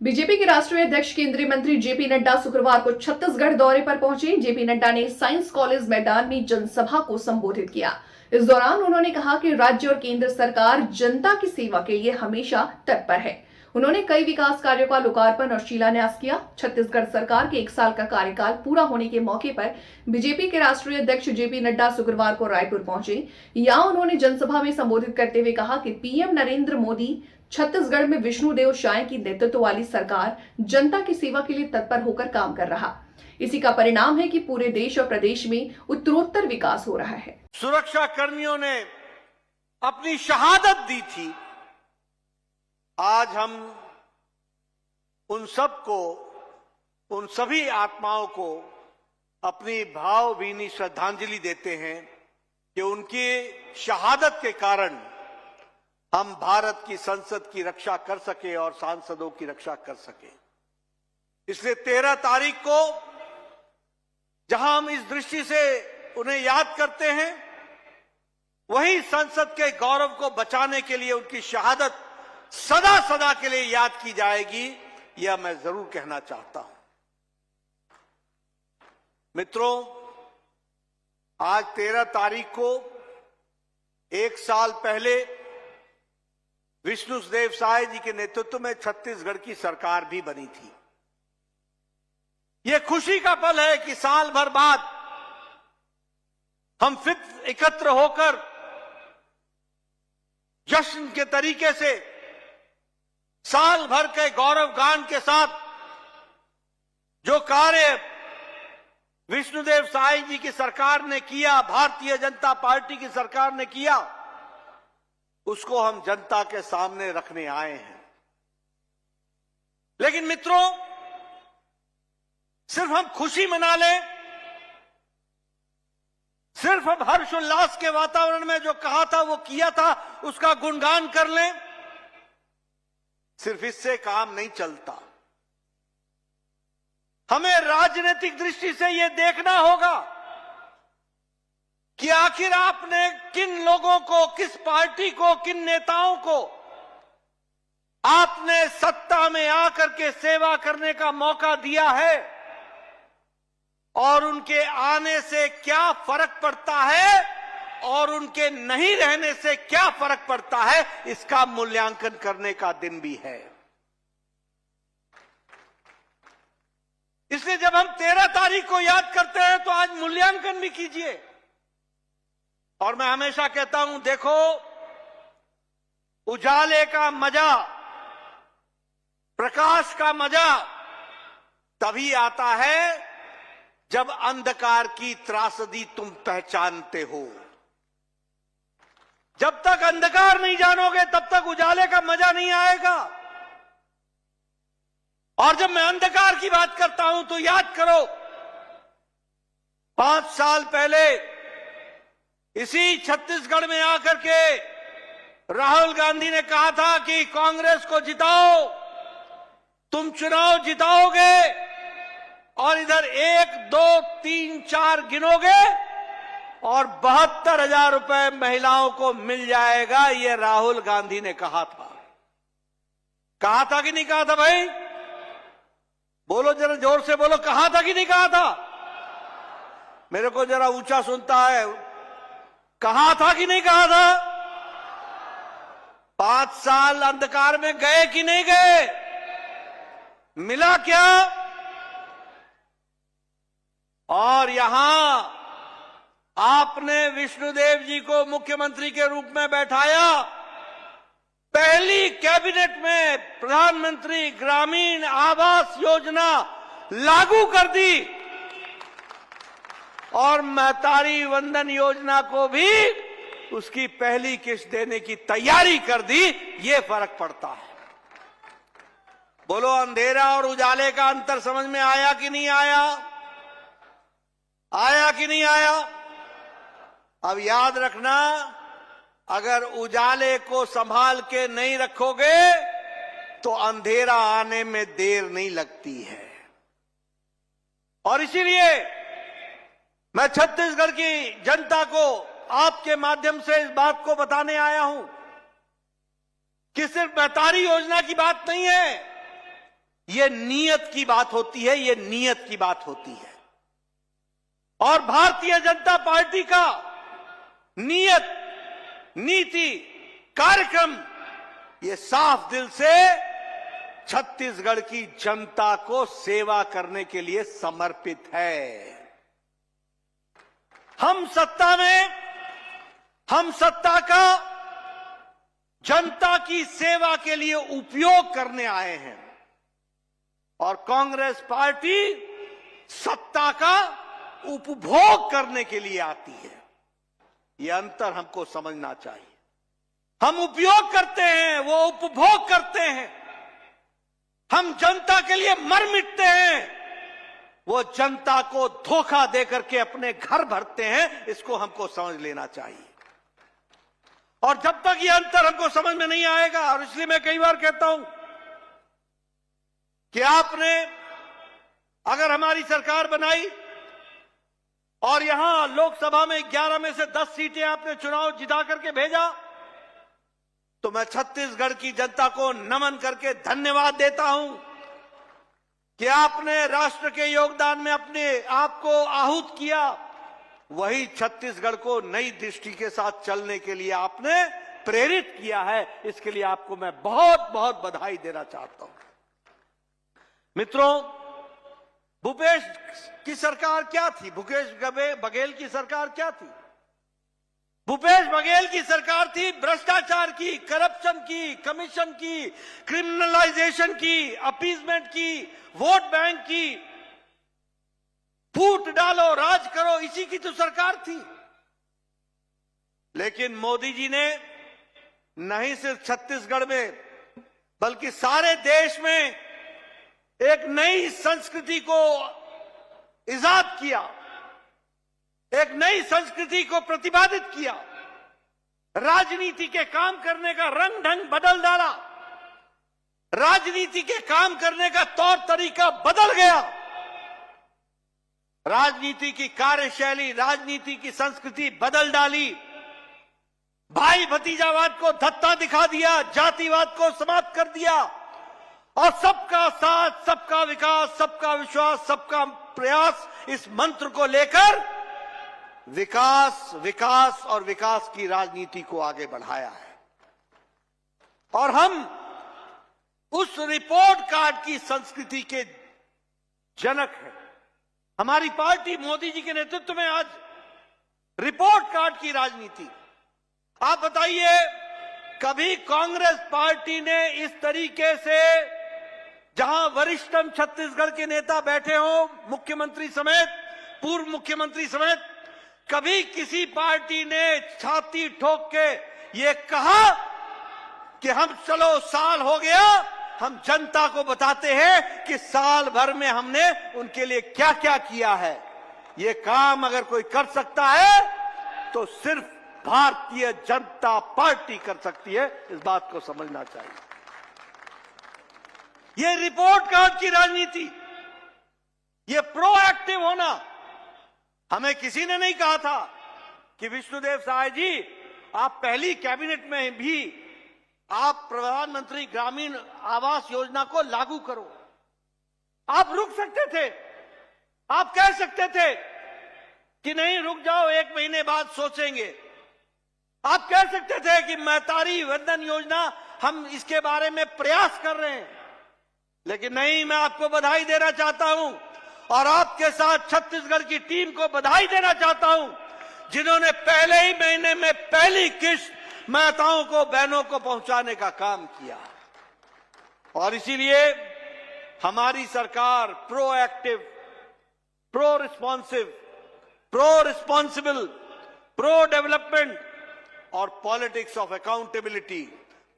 BJP के राष्ट्रीय अध्यक्ष केंद्रीय मंत्री जेपी नड्डा शुक्रवार को छत्तीसगढ़ दौरे पर पहुंचे। जेपी नड्डा ने साइंस कॉलेज मैदान में जनसभा को संबोधित किया। इस दौरान उन्होंने कहा कि राज्य और केंद्र सरकार जनता की सेवा के लिए हमेशा तत्पर है। उन्होंने कई विकास कार्यों का लोकार्पण और शिलान्यास किया। छत्तीसगढ़ सरकार के 1 साल का कार्यकाल पूरा होने के मौके पर बीजेपी के राष्ट्रीय अध्यक्ष जेपी नड्डा शुक्रवार को रायपुर पहुंचे। यहां उन्होंने जनसभा में संबोधित करते हुए कहा कि पीएम नरेंद्र मोदी छत्तीसगढ़ में विष्णुदेव साय की नेतृत्व वाली सरकार जनता की सेवा के लिए तत्पर होकर काम कर रहा। इसी का परिणाम है कि पूरे देश और प्रदेश में उत्तरोत्तर विकास हो रहा है। सुरक्षा कर्मियों ने अपनी शहादत दी थी। आज हम उन सबको, उन सभी आत्माओं को अपनी भावभीनी श्रद्धांजलि देते हैं कि उनकी शहादत के कारण हम भारत की संसद की रक्षा कर सके और सांसदों की रक्षा कर सके। इसलिए 13 तारीख को जहां हम इस दृष्टि से उन्हें याद करते हैं, वही संसद के गौरव को बचाने के लिए उनकी शहादत सदा सदा के लिए याद की जाएगी, यह मैं जरूर कहना चाहता हूं। मित्रों, आज 13 तारीख को 1 साल पहले विष्णुदेव साय जी के नेतृत्व में छत्तीसगढ़ की सरकार भी बनी थी। यह खुशी का पल है कि साल भर बाद हम फिर एकत्र होकर जश्न के तरीके से साल भर के गौरव गान के साथ जो कार्य विष्णुदेव साय जी की सरकार ने किया, भारतीय जनता पार्टी की सरकार ने किया, उसको हम जनता के सामने रखने आए हैं। लेकिन मित्रों, सिर्फ हम खुशी मना लें, सिर्फ हम हर्षोल्लास के वातावरण में जो कहा था वो किया था उसका गुणगान कर लें, सिर्फ इससे काम नहीं चलता। हमें राजनीतिक दृष्टि से यह देखना होगा कि आखिर आपने किन लोगों को, किस पार्टी को, किन नेताओं को आपने सत्ता में आकर के सेवा करने का मौका दिया है और उनके आने से क्या फर्क पड़ता है और उनके नहीं रहने से क्या फर्क पड़ता है, इसका मूल्यांकन करने का दिन भी है। इसलिए जब हम 13 तारीख को याद करते हैं तो आज मूल्यांकन भी कीजिए। और मैं हमेशा कहता हूं, देखो, उजाले का मजा, प्रकाश का मजा तभी आता है जब अंधकार की त्रासदी तुम पहचानते हो। जब तक अंधकार नहीं जानोगे तब तक उजाले का मजा नहीं आएगा। और जब मैं अंधकार की बात करता हूं तो याद करो, 5 साल पहले इसी छत्तीसगढ़ में आकर के राहुल गांधी ने कहा था कि कांग्रेस को जिताओ, तुम चुनाव जिताओगे और इधर 1, 2, 3, 4 गिनोगे और 72,000 रुपए महिलाओं को मिल जाएगा। ये राहुल गांधी ने कहा था। कहा था कि नहीं कहा था भाई? बोलो जरा, जोर से बोलो, कहा था कि नहीं कहा था? मेरे को जरा ऊंचा सुनता है। कहा था कि नहीं कहा था? 5 साल अंधकार में गए कि नहीं गए? मिला क्या? और यहां आपने विष्णुदेव जी को मुख्यमंत्री के रूप में बैठाया। पहली कैबिनेट में प्रधानमंत्री ग्रामीण आवास योजना लागू कर दी और महतारी वंदन योजना को भी उसकी पहली किस्त देने की तैयारी कर दी। ये फर्क पड़ता है। बोलो, अंधेरा और उजाले का अंतर समझ में आया कि नहीं आया? आया कि नहीं आया? अब याद रखना, अगर उजाले को संभाल के नहीं रखोगे तो अंधेरा आने में देर नहीं लगती है। और इसीलिए मैं छत्तीसगढ़ की जनता को आपके माध्यम से इस बात को बताने आया हूं कि सिर्फ महतारी योजना की बात नहीं है, ये नीयत की बात होती है, ये नीयत की बात होती है। और भारतीय जनता पार्टी का नीयत, नीति, कार्यक्रम ये साफ दिल से छत्तीसगढ़ की जनता को सेवा करने के लिए समर्पित है। हम सत्ता में, हम सत्ता का जनता की सेवा के लिए उपयोग करने आए हैं और कांग्रेस पार्टी सत्ता का उपभोग करने के लिए आती है। यह अंतर हमको समझना चाहिए। हम उपयोग करते हैं, वो उपभोग करते हैं। हम जनता के लिए मर मिटते हैं, वो जनता को धोखा देकर के अपने घर भरते हैं। इसको हमको समझ लेना चाहिए। और जब तक ये अंतर हमको समझ में नहीं आएगा, और इसलिए मैं कई बार कहता हूं कि आपने अगर हमारी सरकार बनाई और यहां लोकसभा में 11 में से 10 सीटें आपने चुनाव जिता करके भेजा, तो मैं छत्तीसगढ़ की जनता को नमन करके धन्यवाद देता हूं कि आपने राष्ट्र के योगदान में अपने आप को आहूत किया। वही छत्तीसगढ़ को नई दृष्टि के साथ चलने के लिए आपने प्रेरित किया है। इसके लिए आपको मैं बहुत बहुत बधाई देना चाहता हूं। मित्रों, भूपेश की सरकार क्या थी? भूपेश बघेल की सरकार क्या थी? भूपेश बघेल की सरकार थी भ्रष्टाचार की, करप्शन की, कमीशन की, क्रिमिनलाइजेशन की, अपीजमेंट की, वोट बैंक की, फूट डालो राज करो, इसी की तो सरकार थी। लेकिन मोदी जी ने नहीं सिर्फ छत्तीसगढ़ में बल्कि सारे देश में एक नई संस्कृति को इजाद किया, एक नई संस्कृति को प्रतिपादित किया। राजनीति के काम करने का रंग ढंग बदल डाला, राजनीति के काम करने का तौर तरीका बदल गया, राजनीति की कार्यशैली, राजनीति की संस्कृति बदल डाली। भाई भतीजावाद को धत्ता दिखा दिया, जातिवाद को समाप्त कर दिया और सबका साथ, सबका विकास, सबका विश्वास, सबका प्रयास, इस मंत्र को लेकर विकास, विकास और विकास की राजनीति को आगे बढ़ाया है। और हम उस रिपोर्ट कार्ड की संस्कृति के जनक हैं। हमारी पार्टी मोदी जी के नेतृत्व में आज रिपोर्ट कार्ड की राजनीति। आप बताइए, कभी कांग्रेस पार्टी ने इस तरीके से, जहां वरिष्ठतम छत्तीसगढ़ के नेता बैठे हों, मुख्यमंत्री समेत, पूर्व मुख्यमंत्री समेत, कभी किसी पार्टी ने छाती ठोक के ये कहा कि हम चलो साल हो गया, हम जनता को बताते हैं कि साल भर में हमने उनके लिए क्या क्या किया है। ये काम अगर कोई कर सकता है तो सिर्फ भारतीय जनता पार्टी कर सकती है। इस बात को समझना चाहिए। ये रिपोर्ट कार्ड की राजनीति, ये प्रोएक्टिव होना, हमें किसी ने नहीं कहा था कि विष्णुदेव साय जी, आप पहली कैबिनेट में भी आप प्रधानमंत्री ग्रामीण आवास योजना को लागू करो। आप रुक सकते थे, आप कह सकते थे कि नहीं रुक जाओ, 1 महीने बाद सोचेंगे। आप कह सकते थे कि महतारी वंदन योजना, हम इसके बारे में प्रयास कर रहे हैं। लेकिन नहीं, मैं आपको बधाई देना चाहता हूं और आपके साथ छत्तीसगढ़ की टीम को बधाई देना चाहता हूं, जिन्होंने पहले ही महीने में पहली किस्त माताओं को, बहनों को पहुंचाने का काम किया। और इसीलिए हमारी सरकार proactive, pro responsive, pro responsible, pro development और पॉलिटिक्स ऑफ अकाउंटेबिलिटी,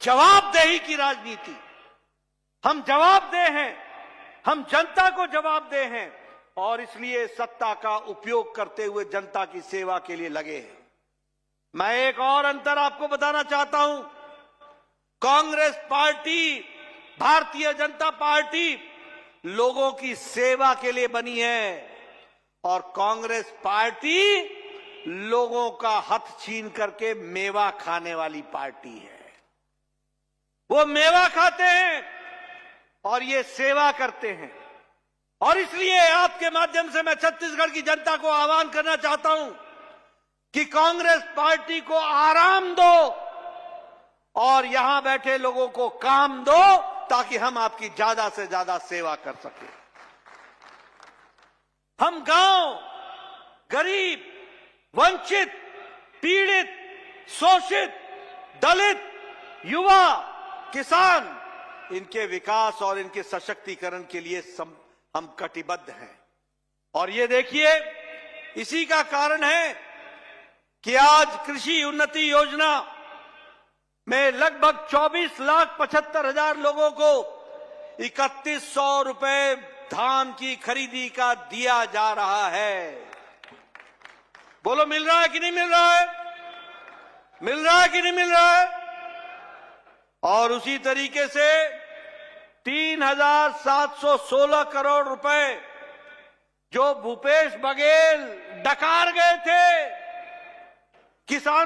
जवाबदेही की राजनीति। हम जवाबदेह हैं, हम जनता को जवाबदेह हैं और इसलिए सत्ता का उपयोग करते हुए जनता की सेवा के लिए लगे हैं। मैं एक और अंतर आपको बताना चाहता हूं। कांग्रेस पार्टी, भारतीय जनता पार्टी लोगों की सेवा के लिए बनी है और कांग्रेस पार्टी लोगों का हथ छीन करके मेवा खाने वाली पार्टी है। वो मेवा खाते हैं और ये सेवा करते हैं। और इसलिए आपके माध्यम से मैं छत्तीसगढ़ की जनता को आह्वान करना चाहता हूं कि कांग्रेस पार्टी को आराम दो और यहां बैठे लोगों को काम दो, ताकि हम आपकी ज्यादा से ज्यादा सेवा कर सकें। हम गांव, गरीब, वंचित, पीड़ित, शोषित, दलित, युवा, किसान, इनके विकास और इनके सशक्तिकरण के लिए हम कटिबद्ध हैं। और ये देखिए, इसी का कारण है कि आज कृषि उन्नति योजना में लगभग 24,75,000 लोगों को 3,100 रुपए धान की खरीदी का दिया जा रहा है। बोलो, मिल रहा है कि नहीं मिल रहा है? मिल रहा है कि नहीं मिल रहा है? और उसी तरीके से 3,716 करोड़ रुपए जो भूपेश बघेल डकार गए थे किसानों